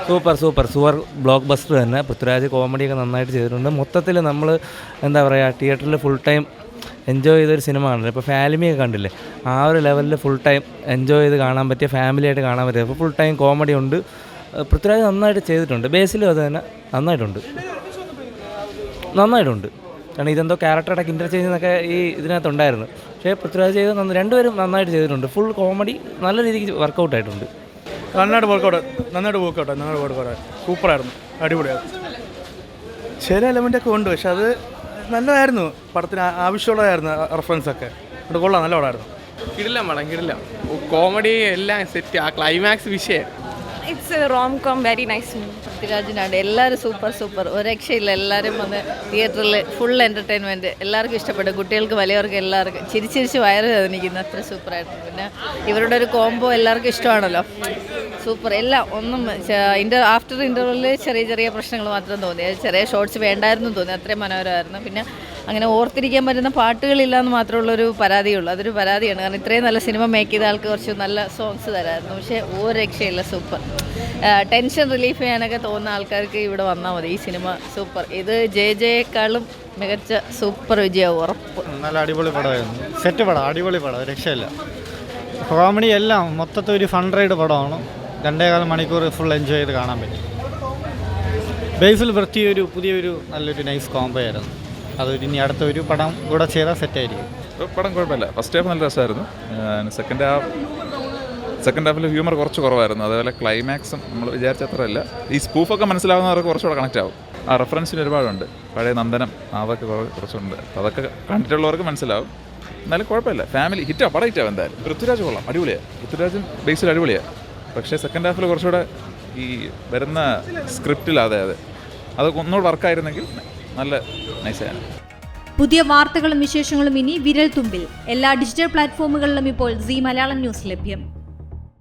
Super block buster തന്നെ. പൃഥ്വിരാജ് കോമഡിയൊക്കെ നന്നായിട്ട് ചെയ്തിട്ടുണ്ട്. മൊത്തത്തിൽ നമ്മൾ എന്താ പറയുക, തിയേറ്ററിൽ ഫുൾ ടൈം എൻജോയ് ചെയ്തൊരു സിനിമ കാണില്ല. ഇപ്പോൾ ഫാമിലിയൊക്കെ കണ്ടില്ലേ, ആ ഒരു ലെവലിൽ ഫുൾ ടൈം എൻജോയ് ചെയ്ത് കാണാൻ പറ്റിയ, ഫാമിലിയായിട്ട് കാണാൻ പറ്റിയ, അപ്പോൾ ഫുൾ ടൈം കോമഡി ഉണ്ട്. പൃഥ്വിരാജ് നന്നായിട്ട് ചെയ്തിട്ടുണ്ട്. ബേസിലും അത് തന്നെ നന്നായിട്ടുണ്ട്. കാരണം ഇതെന്തോ ക്യാരക്ടറുടെ ഇൻ്റർചേഞ്ച് എന്നൊക്കെ ഈ ഇതിനകത്തുണ്ടായിരുന്നു. പക്ഷേ പൃഥ്വിരാജ് ചെയ്ത് രണ്ടുപേരും നന്നായിട്ട് ചെയ്തിട്ടുണ്ട്. ഫുൾ കോമഡി നല്ല രീതിക്ക് വർക്കൗട്ട് ആയിട്ടുണ്ട്. നന്നായിട്ട് വർക്കൗട്ട് സൂപ്പറായിരുന്നു, അടിപൊളിയായിരുന്നു. ചില എലമെൻ്റൊക്കെ ഉണ്ട്, പക്ഷെ അത് നല്ലതായിരുന്നു. പടത്തിന് ആവശ്യമുള്ളതായിരുന്നു റെഫറൻസൊക്കെ. അത് കൊള്ളാം, നല്ല പടമായിരുന്നു. കിടില്ല കോമഡി എല്ലാം സെറ്റ്. ആ ക്ലൈമാക്സ് വിഷയം. It's a romcom, very nice. പൃഥ്വിരാജിനാണ് എല്ലാവരും സൂപ്പർ ഒരു രക്ഷയില്ല. എല്ലാവരും വന്ന് തിയേറ്ററിൽ ഫുൾ എൻ്റർടൈൻമെൻറ്റ്, എല്ലാവർക്കും ഇഷ്ടപ്പെട്ടു. കുട്ടികൾക്ക് വലിയവർക്ക് എല്ലാവർക്കും ചിരിച്ചിരിച്ച് വയറ് വേദനിക്കുന്നു, അത്ര സൂപ്പറായിരുന്നു. പിന്നെ ഇവരുടെ ഒരു കോംബോ എല്ലാവർക്കും ഇഷ്ടമാണല്ലോ, സൂപ്പർ. എല്ലാം ഒന്നും ആഫ്റ്റർ ഇൻ്റർവെല്ലിൽ ചെറിയ പ്രശ്നങ്ങൾ മാത്രം തോന്നി. ചെറിയ ഷോർട്സ് വേണ്ടായിരുന്നു തോന്നി, അത്രയും മനോഹരമായിരുന്നു. പിന്നെ അങ്ങനെ ഓർത്തിരിക്കാൻ പറ്റുന്ന പാട്ടുകളില്ല എന്ന് മാത്രമുള്ളൊരു പരാതിയുള്ളൂ. അതൊരു പരാതിയാണ്. കാരണം ഇത്രയും നല്ല സിനിമ മേക്ക് ചെയ്ത ആൾക്ക് കുറച്ച് നല്ല സോങ്സ് തരാമായിരുന്നു. പക്ഷേ ഒരു രക്ഷയില്ല, സൂപ്പർ. ടെൻഷൻ റിലീഫ് ചെയ്യാനൊക്കെ തോന്നുന്ന ആൾക്കാർക്ക് ഇവിടെ വന്നാൽ മതി. ഈ സിനിമ സൂപ്പർ. ഇത് ജെയേക്കാളും മികച്ച സൂപ്പർ വിജയമാവും, ഉറപ്പ്. നല്ല അടിപൊളി പടമായിരുന്നു. സെറ്റ് പടം, അടിപൊളി പടം, രക്ഷയില്ല. കോമഡി എല്ലാം മൊത്തത്തിൽ ഒരു ഫൺ റൈഡ് പടമാണ്. 2.25 മണിക്കൂർ ഫുൾ എൻജോയ് ചെയ്ത് കാണാൻ പറ്റും. ബേസിൽ വൃത്തിയൊരു പുതിയൊരു നല്ലൊരു നൈസ് കോംബോ ആയിരുന്നു. അതൊരു ഇനി അടുത്തൊരു പടം കൂടെ ചെയ്താൽ സെറ്റായിരിക്കും. പടം കുഴപ്പമില്ല. ഫസ്റ്റ് ഹാഫ് നല്ല രസമായിരുന്നു. സെക്കൻഡ് ഹാഫിൽ ഹ്യൂമർ കുറച്ച് കുറവായിരുന്നു. അതേപോലെ ക്ലൈമാക്സും നമ്മൾ വിചാരിച്ചത്രയല്ല. ഈ സ്പൂഫൊക്കെ മനസ്സിലാവുന്നവർക്ക് കുറച്ചുകൂടെ കണക്റ്റ് ആവും. ആ റെഫറൻസിന് ഒരുപാടുണ്ട്. പഴയ നന്ദനം അതൊക്കെ കുറച്ചുണ്ട്. അതൊക്കെ കണ്ടിട്ടുള്ളവർക്ക് മനസ്സിലാവും. എന്നാലും കുഴപ്പമില്ല, ഫാമിലി ഹിറ്റാണ്, പടം ഹിറ്റാവും എന്തായാലും. പൃഥ്വിരാജ് കൊള്ളാം, അടിപൊളിയാണ്. പൃഥ്വിരാജും ബേസിൽ അടിപൊളിയാണ്. പക്ഷേ സെക്കൻഡ് ഹാഫിൽ കുറച്ചുകൂടെ ഈ വരുന്ന സ്ക്രിപ്റ്റിൽ അതൊക്കെ ഒന്നുകൂടെ വർക്കായിരുന്നെങ്കിൽ നല്ല നൈസാണ്. പുതിയ വാർത്തകളും വിശേഷങ്ങളും ഇനി വിരൽ തുമ്പിൽ. എല്ലാ ഡിജിറ്റൽ പ്ലാറ്റ്ഫോമുകളിലും ഇപ്പോൾ സീ മലയാളം ന്യൂസ് ലഭ്യം.